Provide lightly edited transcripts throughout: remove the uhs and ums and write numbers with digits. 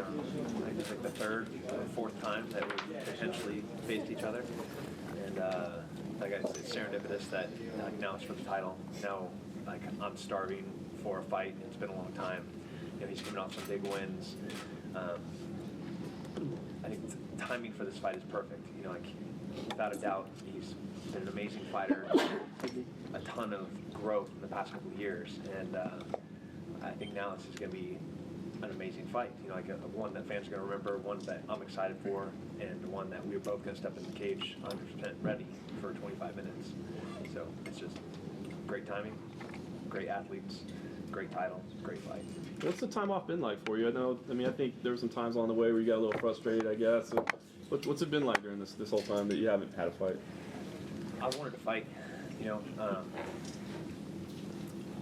think it's like the third or fourth time that we potentially faced each other. And like I said, it's serendipitous that like now it's for the title. Now like I'm starving for a fight. It's been a long time. You know, he's coming off some big wins. I think the timing for this fight is perfect. You know, like without a doubt, he's been an amazing fighter. A ton of growth in the past couple of years, and I think now this is going to be an amazing fight. You know, like one that fans are going to remember, one that I'm excited for, and one that we're both going to step in the cage 100% ready for 25 minutes. So it's just great timing, great athletes, great title, great fight. What's the time off been like for you? I think there were some times along the way where you got a little frustrated, I guess. So what's it been like during this whole time that you haven't had a fight? I wanted to fight. You know,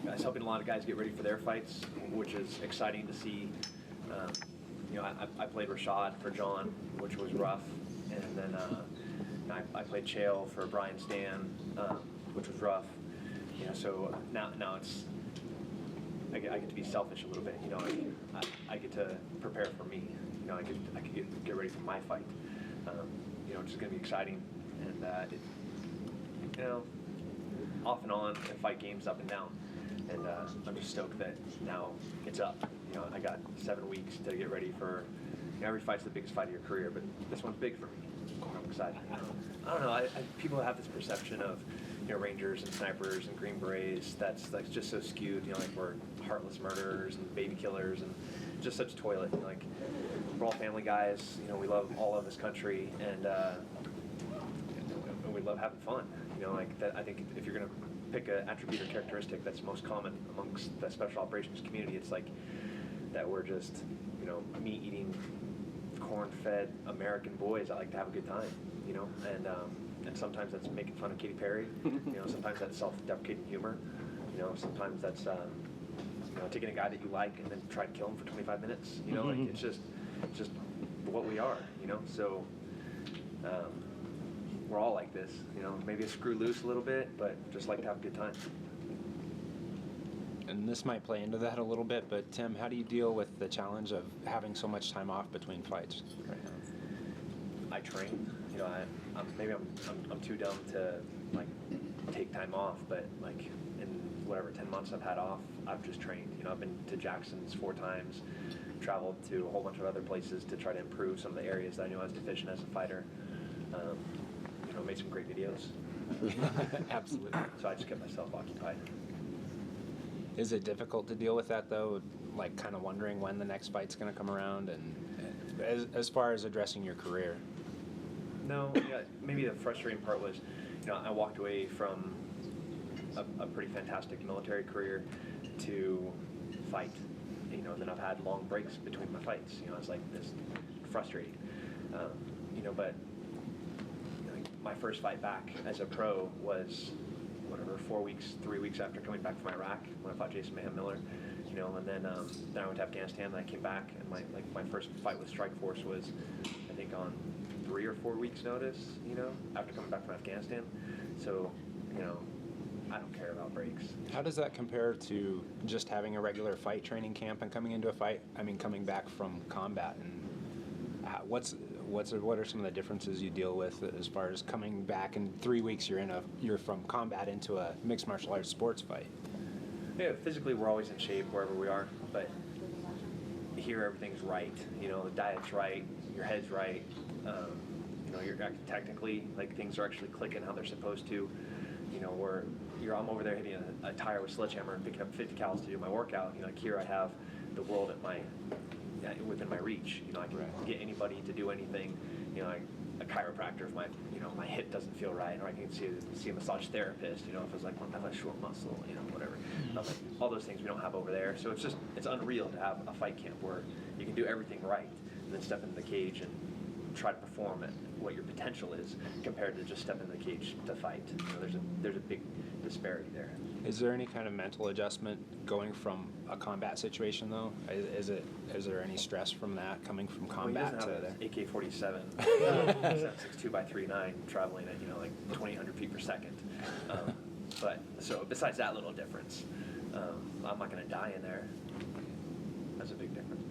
I was helping a lot of guys get ready for their fights, which is exciting to see. You know, I played Rashad for John, which was rough, and then I played Chael for Brian Stan, which was rough. You know, so now it's I get to be selfish a little bit. You know, I get to prepare for me. You know, I could get ready for my fight. You know, it's just going to be exciting, and you know, off and on, the fight game's up and down, and I'm just stoked that now it's up. You know, I got 7 weeks to get ready for. You know, every fight's the biggest fight of your career, but this one's big for me. I'm excited. I don't know. People have this perception of, you know, Rangers and snipers and Green Berets that's just so skewed. You know, like we're heartless murderers and baby killers and just such toilet. You know, like we're all family guys. You know, we love all of this country, and we love having fun. You know, like that. I think if you're gonna pick an attribute or characteristic that's most common amongst the special operations community, it's like that we're just, you know, meat-eating, corn-fed American boys that like to have a good time. You know, and sometimes that's making fun of Katy Perry. You know, sometimes that's self-deprecating humor. You know, sometimes that's you know, taking a guy that you like and then try to kill him for 25 minutes. You know, like it's just what we are. You know, so. We're all like this, you know, maybe a screw loose a little bit, but just like to have a good time. And this might play into that a little bit, but Tim, how do you deal with the challenge of having so much time off between fights right now? I train. You know, I'm too dumb to like take time off, but like in whatever 10 months I've had off, I've just trained. You know, I've been to Jackson's 4 times, traveled to a whole bunch of other places to try to improve some of the areas that I knew I was deficient as a fighter. You know, made some great videos. Absolutely. So I just kept myself occupied. Is it difficult to deal with that though? Like kind of wondering when the next fight's going to come around, and as far as addressing your career? No, yeah, maybe the frustrating part was, you know, I walked away from a pretty fantastic military career to fight. You know, and then I've had long breaks between my fights. You know, it's like this frustrating. You know, but my first fight back as a pro was 3 weeks after coming back from Iraq when I fought Jason Mayhem Miller, you know, and then I went to Afghanistan, and I came back, and my first fight with Strikeforce was, I think, on 3 or 4 weeks notice, you know, after coming back from Afghanistan. So, you know, I don't care about breaks. How does that compare to just having a regular fight training camp and coming into a fight? I mean, coming back from combat, and what are some of the differences you deal with as far as coming back in 3 weeks you're from combat into a mixed martial arts sports fight? Yeah, physically we're always in shape wherever we are, but here everything's right. You know, the diet's right, your head's right. You know, you're technically, like, things are actually clicking how they're supposed to. You know, I'm over there hitting a tire with a sledgehammer and picking up 50 cals to do my workout. You know, like here I have the world within my reach. You know, I can get anybody to do anything. You know, a chiropractor if my hip doesn't feel right, or I can see a massage therapist. You know, if it's like I have a short muscle, you know, whatever. Like, all those things we don't have over there. So it's unreal to have a fight camp where you can do everything right and then step into the cage and try to perform at what your potential is compared to just stepping in the cage to fight. You know, there's a big disparity there. Is there any kind of mental adjustment going from a combat situation though? Is there any stress from that coming from combat to there? AK-47, 7.62x3.9, traveling at, you know, like 2,800 feet per second. But so besides that little difference, I'm not going to die in there. That's a big difference.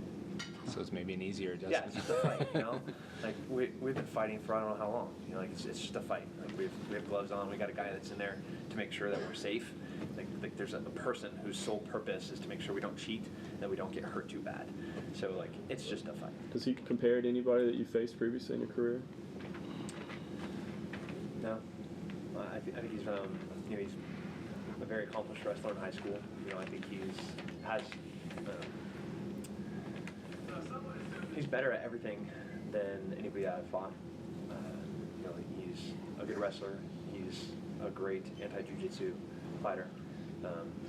So it's maybe an easier Yeah, adjustment. it's just a fight, you know? Like, we've been fighting for I don't know how long. You know, like, it's just a fight. Like, we have gloves on. We got a guy that's in there to make sure that we're safe. Like there's a person whose sole purpose is to make sure we don't cheat, that we don't get hurt too bad. So, like, it's just a fight. Does he compare to anybody that you faced previously in your career? No. I think he's, you know, he's a very accomplished wrestler in high school. You know, I think he's better at everything than anybody I've fought. You know, he's a good wrestler. He's a great anti-jiu-jitsu fighter.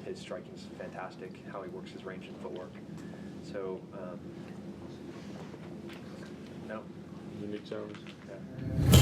His striking's fantastic. How he works his range and footwork. So, no. Unique challenge. Yeah.